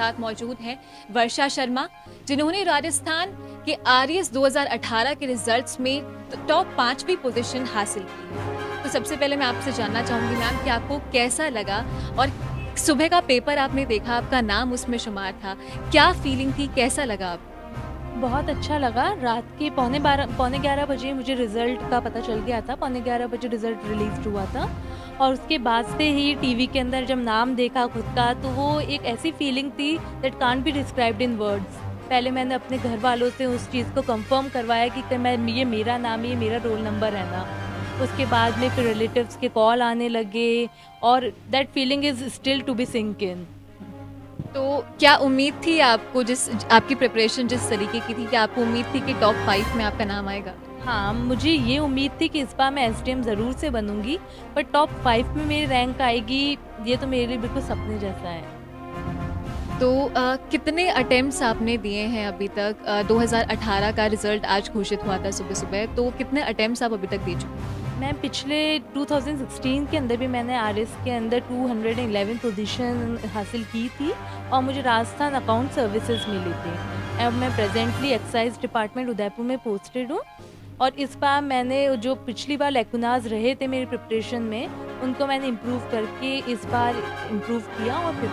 साथ मौजूद हैं वर्षा शर्मा, जिन्होंने राजस्थान के आरएस 2018 के रिजल्ट्स में टॉप 5वीं पोजीशन हासिल की है। तो सबसे पहले मैं आपसे जानना चाहूँगी मैम कि आपको कैसा लगा और सुबह का पेपर आपने देखा, आपका नाम उसमें शुमार था, क्या फीलिंग थी, कैसा लगा आपको? बहुत अच्छा लगा। रात के पौने 11 बजे मुझे रिज़ल्ट का पता चल गया था। पौने 11 बजे रिज़ल्ट रिलीज़ हुआ था और उसके बाद से ही टीवी के अंदर जब नाम देखा खुद का, तो वो एक ऐसी फीलिंग थी that can't be described in words. पहले मैंने अपने घर वालों से उस चीज़ को कंफर्म करवाया कि मैं ये मेरा नाम है, ये मेरा रोल नंबर है ना। उसके बाद में फिर रिलेटिव्स के कॉल आने लगे और that feeling is still to be sink in. तो क्या उम्मीद थी आपको, जिस आपकी प्रिपरेशन जिस तरीके की थी, क्या आपको उम्मीद थी कि टॉप 5 में आपका नाम आएगा? हाँ, मुझे ये उम्मीद थी कि इस बार मैं एसडीएम ज़रूर से बनूँगी, पर टॉप 5 में मेरी रैंक आएगी, ये तो मेरे लिए बिल्कुल सपने जैसा है। तो कितने अटेम्प्ट्स आपने दिए हैं अभी तक? 2018 का रिजल्ट आज घोषित हुआ था सुबह-सुबह, तो कितने अटेम्प्ट्स आप अभी तक दे चुके हैं? मैं पिछले 2016 के अंदर भी मैंने आरएस के अंदर 211 पोजीशन हासिल की थी और मुझे राजस्थान अकाउंट सर्विसेज मिली थी। अब मैं प्रेजेंटली एक्साइज डिपार्टमेंट उदयपुर में पोस्टेड हूँ और इस बार मैंने जो पिछली बार लैकुनाज रहे थे मेरी प्रिपरेशन में, उनको मैंने इम्प्रूव करके इस बार इम्प्रूव किया और फिर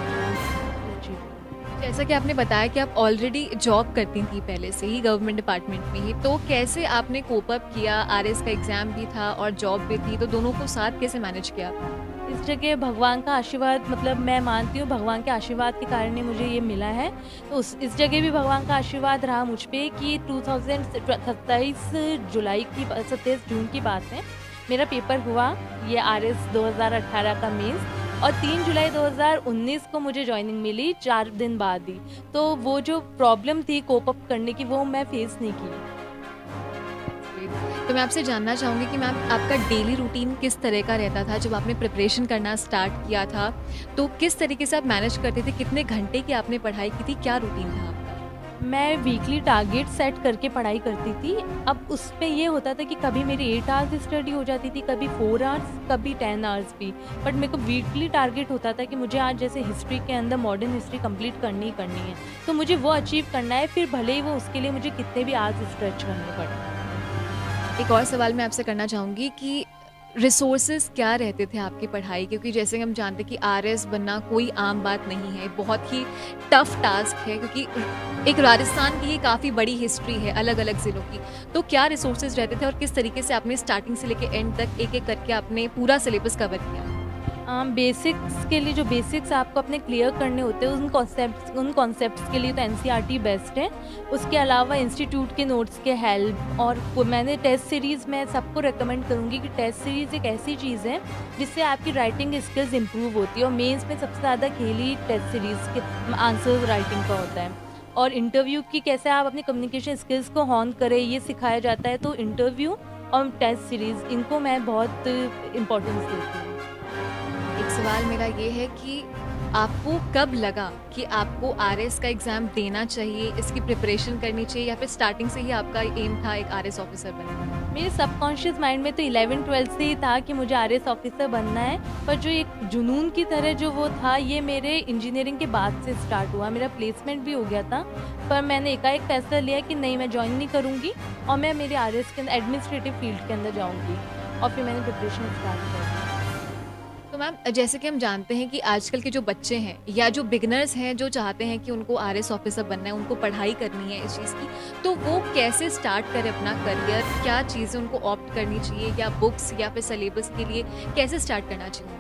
जैसा कि आपने बताया कि आप ऑलरेडी जॉब करती थी पहले से ही गवर्नमेंट डिपार्टमेंट में ही, तो कैसे आपने कोप अप किया? आरएस का एग्ज़ाम भी था और जॉब भी थी, तो दोनों को साथ कैसे मैनेज किया आपने? इस जगह भगवान का आशीर्वाद, मतलब मैं मानती हूँ भगवान के आशीर्वाद के कारण ही मुझे ये मिला है। तो इस जगह भी भगवान का आशीर्वाद रहा मुझ पे कि 27 जून की बात है, मेरा पेपर हुआ ये आरएस 2018 का मेंस और 3 जुलाई 2019 को मुझे जॉइनिंग मिली 4 दिन बाद ही। तो वो जो प्रॉब्लम थी कोप अप करने की, वो मैं फेस नहीं की। तो मैं आपसे जानना चाहूँगी कि मैम आपका डेली रूटीन किस तरह का रहता था जब आपने प्रिपरेशन करना स्टार्ट किया था? तो किस तरीके से आप मैनेज करते थे? कितने घंटे की आपने पढ़ाई की थी? क्या रूटीन था आपका? मैं वीकली टारगेट सेट करके पढ़ाई करती थी। अब उसमें ये होता था कि कभी मेरी 8 आवर्स स्टडी हो जाती थी, कभी 4 आवर्स, कभी 10 आवर्स भी। बट मेरे को वीकली टारगेट होता था कि मुझे आज जैसे हिस्ट्री के अंदर मॉडर्न हिस्ट्री कंप्लीट करनी ही करनी है। तो मुझे वो अचीव करना है, फिर भले ही वो उसके लिए मुझे कितने भी आवर्स स्ट्रेच करने पड़े। एक और सवाल मैं आपसे करना चाहूँगी कि रिसोर्सेज क्या रहते थे आपकी पढ़ाई? क्योंकि जैसे हम जानते हैं कि आरएस बनना कोई आम बात नहीं है, बहुत ही टफ टास्क है, क्योंकि एक राजस्थान की ये काफ़ी बड़ी हिस्ट्री है अलग-अलग ज़िलों की। तो क्या रिसोर्सेज रहते थे और किस तरीके से आपने स्टार्टिंग से लेके एंड तक एक-एक करके आपने पूरा सिलेबस कवर किया? बेसिक्स के लिए जो बेसिक्स आपको अपने क्लियर करने होते हैं, उन कॉन्सेप्ट्स के लिए तो एनसीईआरटी बेस्ट है। उसके अलावा इंस्टीट्यूट के नोट्स के हेल्प, और मैंने टेस्ट सीरीज़ में सबको रेकमेंड करूँगी कि टेस्ट सीरीज़ एक ऐसी चीज़ है जिससे आपकी राइटिंग स्किल्स इंप्रूव होती है और मेंस में सबसे ज़्यादा खेल ही टेस्ट सीरीज़ के आंसर्स राइटिंग का होता है। और इंटरव्यू की कैसे आप अपनी कम्युनिकेशन स्किल्स को हॉन करें, ये सिखाया जाता है। तो इंटरव्यू और टेस्ट सीरीज़, इनको मैं बहुत इम्पोर्टेंस देती हूँ। एक सवाल मेरा ये है कि आपको कब लगा कि आपको आरएस का एग्ज़ाम देना चाहिए, इसकी प्रिपरेशन करनी चाहिए, या फिर स्टार्टिंग से ही आपका एम था एक आरएस ऑफिसर बनना? मेरे सबकॉन्शियस माइंड में तो 11-12 से ही था कि मुझे आरएस ऑफिसर बनना है, पर जो एक जुनून की तरह जो वो था, ये मेरे इंजीनियरिंग के बाद से स्टार्ट हुआ। मेरा प्लेसमेंट भी हो गया था, पर मैंने एकाएक फैसला लिया कि नहीं, मैं ज्वाइन नहीं करूँगी और मैं मेरे आरएस के अंदर एडमिनिस्ट्रेटिव फील्ड के अंदर जाऊँगी और फिर मैंने प्रिपरेशन स्टार्ट कर दी। तो मैम जैसे कि हम जानते हैं कि आजकल के जो बच्चे हैं या जो बिगनर्स हैं जो चाहते हैं कि उनको आरएस ऑफिसर बनना है, उनको पढ़ाई करनी है इस चीज़ की, तो वो कैसे स्टार्ट करें अपना करियर? क्या चीज़ें उनको ऑप्ट करनी चाहिए, या बुक्स या फिर सिलेबस के लिए कैसे स्टार्ट करना चाहिए?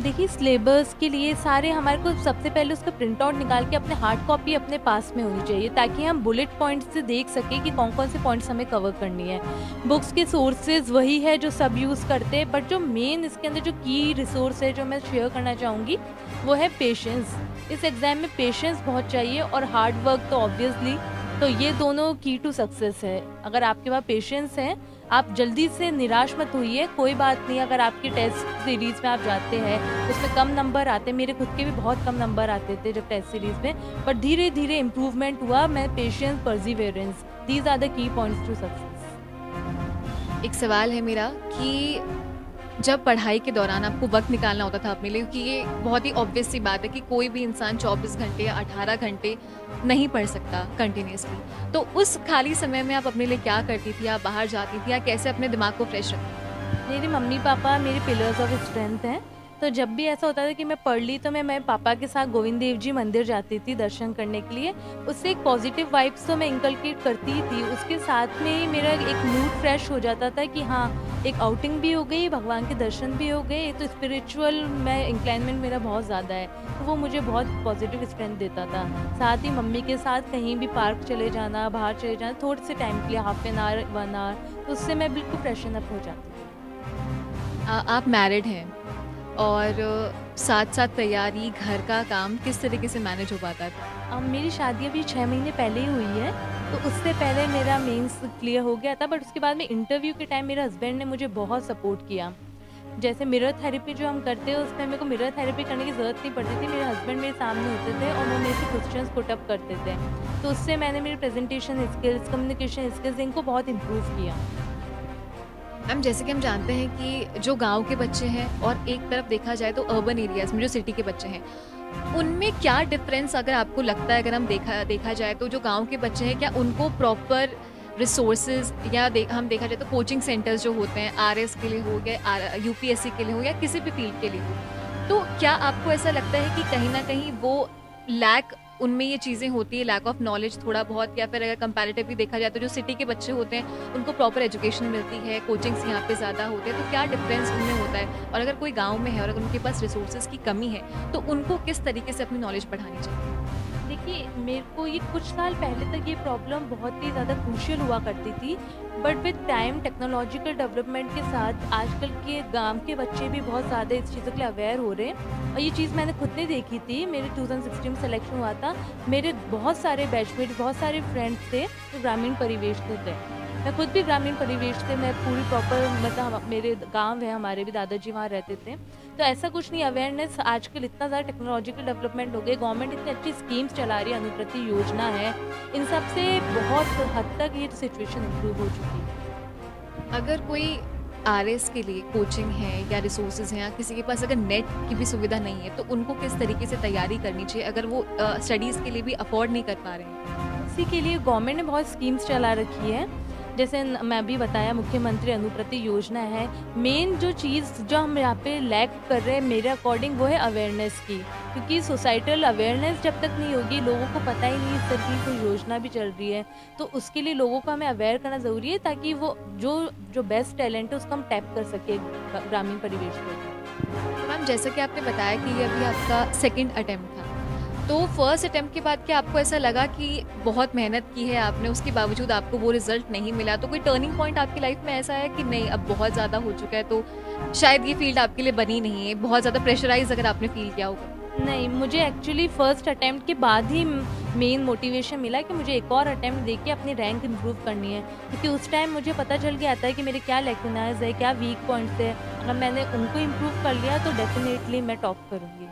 देखिए, सिलेबस के लिए सारे हमारे को सबसे पहले उसका प्रिंट आउट निकाल के अपने हार्ड कॉपी अपने पास में होनी चाहिए, ताकि हम बुलेट पॉइंट्स से देख सकें कि कौन कौन से पॉइंट्स हमें कवर करनी है। बुक्स के सोर्सेज वही है जो सब यूज़ करते हैं, बट जो मेन इसके अंदर जो की रिसोर्स है जो मैं शेयर करना चाहूँगी, वो है पेशेंस। इस एग्ज़ाम में पेशेंस बहुत चाहिए और हार्ड वर्क तो ऑब्वियसली, तो ये दोनों की टू सक्सेस है। अगर आपके पास पेशेंस है, आप जल्दी से निराश मत होइए। कोई बात नहीं, अगर आपकी टेस्ट सीरीज़ में आप जाते हैं, उसमें कम नंबर आते हैं, मेरे खुद के भी बहुत कम नंबर आते थे जब टेस्ट सीरीज़ में, बट धीरे धीरे इम्प्रूवमेंट हुआ। मैं patience, perseverance, these are the key points to success. एक सवाल है मेरा कि जब पढ़ाई के दौरान आपको वक़्त निकालना होता था अपने लिए, क्योंकि ये बहुत ही ऑब्वियस सी बात है कि कोई भी इंसान 24 घंटे या 18 घंटे नहीं पढ़ सकता कंटिन्यूअसली। तो उस खाली समय में आप अपने लिए क्या करती थी? आप बाहर जाती थी या कैसे अपने दिमाग को फ्रेश रखती? मेरे मम्मी-पापा मेरे पिलर्स ऑफ स्ट्रेंथ हैं। तो जब भी ऐसा होता था कि मैं पढ़ ली तो मैं पापा के साथ गोविंद देव जी मंदिर जाती थी दर्शन करने के लिए। उससे एक पॉजिटिव वाइब्स तो मैं इनकलकेट करती ही थी। उसके साथ में ही मेरा एक मूड फ्रेश हो जाता था कि हाँ, एक आउटिंग भी हो गई, भगवान के दर्शन भी हो गए। तो स्पिरिचुअल मैं इंक्लाइनमेंट मेरा बहुत ज़्यादा है। तो वो मुझे बहुत पॉजिटिव स्ट्रेंथ देता था। साथ ही मम्मी के साथ कहीं भी पार्क चले जाना, बाहर चले जाना थोड़े से टाइम के लिए हाफ एन आवर, 1 आवर, तो उससे मैं बिल्कुल फ्रेशन अप हो जाती थी। आप मैरिड हैं और साथ-साथ तैयारी, घर का काम किस तरीके से मैनेज हो पाता था? मेरी शादी अभी 6 महीने पहले ही हुई है, तो उससे पहले मेरा मेंस क्लियर हो गया था, बट उसके बाद में इंटरव्यू के टाइम मेरे हस्बैंड ने मुझे बहुत सपोर्ट किया। जैसे मिरर थेरेपी जो हम करते हैं, उसमें मेरे को मिरर थेरेपी करने की ज़रूरत नहीं पड़ती थी। मेरे हस्बैंड मेरे सामने होते थे और वो मेरे से क्वेश्चंस पुट अप करते थे। तो उससे मैंने मेरी प्रेज़ेंटेशन स्किल्स, कम्युनिकेशन स्किल्स इनको बहुत इम्प्रूव किया। मैम, जैसे कि हम जानते हैं कि जो गाँव के बच्चे हैं और एक तरफ देखा जाए तो अर्बन एरियाज़ में जो सिटी के बच्चे हैं, उनमें क्या डिफ़रेंस अगर आपको लगता है, अगर हम देखा देखा जाए तो जो गाँव के बच्चे हैं, क्या उनको प्रॉपर रिसोर्सेज़ या हम देखा जाए तो कोचिंग सेंटर्स जो होते हैं, आरएस के लिए हो या यूपीएससी के लिए हो या किसी भी फ़ील्ड के लिए हो, तो क्या आपको ऐसा लगता है कि कहीं न कहीं वो लैक उनमें ये चीज़ें होती है, लैक ऑफ नॉलेज थोड़ा बहुत, या फिर अगर कंपैरेटिवली देखा जाए तो जो सिटी के बच्चे होते हैं, उनको प्रॉपर एजुकेशन मिलती है, कोचिंग्स यहाँ पे ज़्यादा होते हैं, तो क्या डिफ़रेंस उनमें होता है? और अगर कोई गाँव में है और अगर उनके पास रिसोर्सेज़ की कमी है, तो उनको किस तरीके से अपनी नॉलेज बढ़ानी चाहिए? देखिए, मेरे को ये कुछ साल पहले तक ये प्रॉब्लम बहुत ही ज़्यादा क्रूशियल हुआ करती थी, but with time technological development के साथ आजकल के गाँव के बच्चे भी बहुत ज़्यादा इस चीज़ों के लिए अवेयर हो रहे हैं। और ये चीज़ मैंने खुद ने देखी थी, मेरे 2016 में सिलेक्शन हुआ था। मेरे बहुत सारे बैचमेट्स, बहुत सारे फ्रेंड्स थे जो ग्रामीण परिवेश से थे। मैं खुद भी ग्रामीण परिवेश से, मैं पूरी प्रॉपर मतलब मेरे गाँव है, हमारे भी दादाजी वहाँ रहते थे। तो ऐसा कुछ नहीं, अवेयरनेस आजकल इतना ज़्यादा टेक्नोलॉजिकल डेवलपमेंट हो गई, गवर्नमेंट इतनी अच्छी स्कीम्स चला रही है, अनुप्रति योजना है, इन सब से बहुत हद तक ये सिचुएशन इम्प्रूव हो चुकी है। अगर कोई आरएस के लिए कोचिंग है या रिसोर्सेज़ हैं या किसी के पास अगर नेट की भी सुविधा नहीं है, तो उनको किस तरीके से तैयारी करनी चाहिए अगर वो स्टडीज़ के लिए भी अफ़ोर्ड नहीं कर पा रहे हैं? इसी के लिए गवर्नमेंट ने बहुत स्कीम्स चला रखी है। जैसे मैं अभी बताया, मुख्यमंत्री अनुप्रति योजना है। मेन जो चीज़ जो हम यहाँ पे लैक कर रहे हैं मेरे अकॉर्डिंग, वो है अवेयरनेस की। क्योंकि सोसाइटल अवेयरनेस जब तक नहीं होगी, लोगों को पता ही नहीं इस तरह की कोई योजना भी चल रही है, तो उसके लिए लोगों को हमें अवेयर करना ज़रूरी है, ताकि वो जो जो बेस्ट टैलेंट है उसको हम टैप कर सकें ग्रामीण परिवेश में। मैम, जैसा कि आपने बताया कि ये अभी आपका सेकंड अटेम्प्ट था, तो फर्स्ट अटेम्प्ट के बाद क्या आपको ऐसा लगा कि बहुत मेहनत की है आपने, उसके बावजूद आपको वो रिज़ल्ट नहीं मिला, तो कोई टर्निंग पॉइंट आपकी लाइफ में ऐसा है कि नहीं अब बहुत ज़्यादा हो चुका है, तो शायद ये फ़ील्ड आपके लिए बनी नहीं है, बहुत ज़्यादा प्रेशराइज़ अगर आपने फ़ील किया होगा? नहीं, मुझे एक्चुअली फर्स्ट अटेम्प्ट के बाद ही मेन मोटिवेशन मिला कि मुझे एक और अटेम्प्ट देके अपनी रैंक इम्प्रूव करनी है, क्योंकि उस टाइम मुझे पता चल गया था कि मेरे क्या लैकुनाज़ है, क्या वीक पॉइंट्स है। अगर मैंने उनको इम्प्रूव कर लिया तो डेफिनेटली मैं टॉप करूँगी।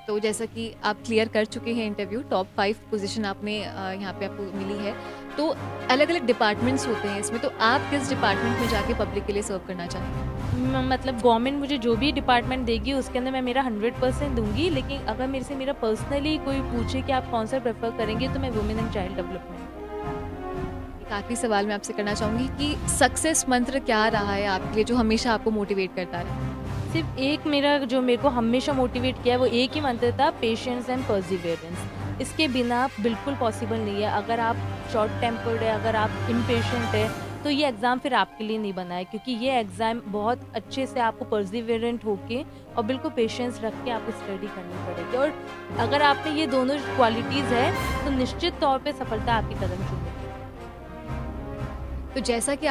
तो जैसा कि आप क्लियर कर चुके हैं इंटरव्यू, टॉप 5 पोजीशन आपने यहाँ पे आपको मिली है। तो अलग-अलग डिपार्टमेंट्स होते हैं इसमें, तो आप किस डिपार्टमेंट में जाके पब्लिक के लिए सर्व करना चाहेंगे? मतलब गवर्नमेंट मुझे जो भी डिपार्टमेंट देगी उसके अंदर मैं मेरा 100% दूँगी, लेकिन अगर मेरे से मेरा पर्सनली कोई पूछे कि आप कौन-सा प्रेफ़र करेंगे, तो मैं वुमेन एंड चाइल्ड डेवलपमेंट। एक आखिरी सवाल मैं आपसे करना चाहूँगी कि सक्सेस मंत्र क्या रहा है आपके लिए, जो हमेशा आपको मोटिवेट करता रहा? सिर्फ एक मेरा जो मेरे को हमेशा मोटिवेट किया है, वो एक ही मंत्र था, पेशेंस एंड परसिवियरेंस। इसके बिना बिल्कुल पॉसिबल नहीं है। अगर आप शॉर्ट टेम्पर्ड है, अगर आप इम्पेशेंट है, तो ये एग्ज़ाम फिर आपके लिए नहीं बना है, क्योंकि ये एग्ज़ाम बहुत अच्छे से आपको परसिवियरेंट होके और बिल्कुल पेशेंस रख के आपको स्टडी करनी पड़ेगी। और अगर आप में ये दोनों क्वालिटीज़ है, तो निश्चित तौर पे सफलता आपके कदम चूमेगी। तो जैसा कि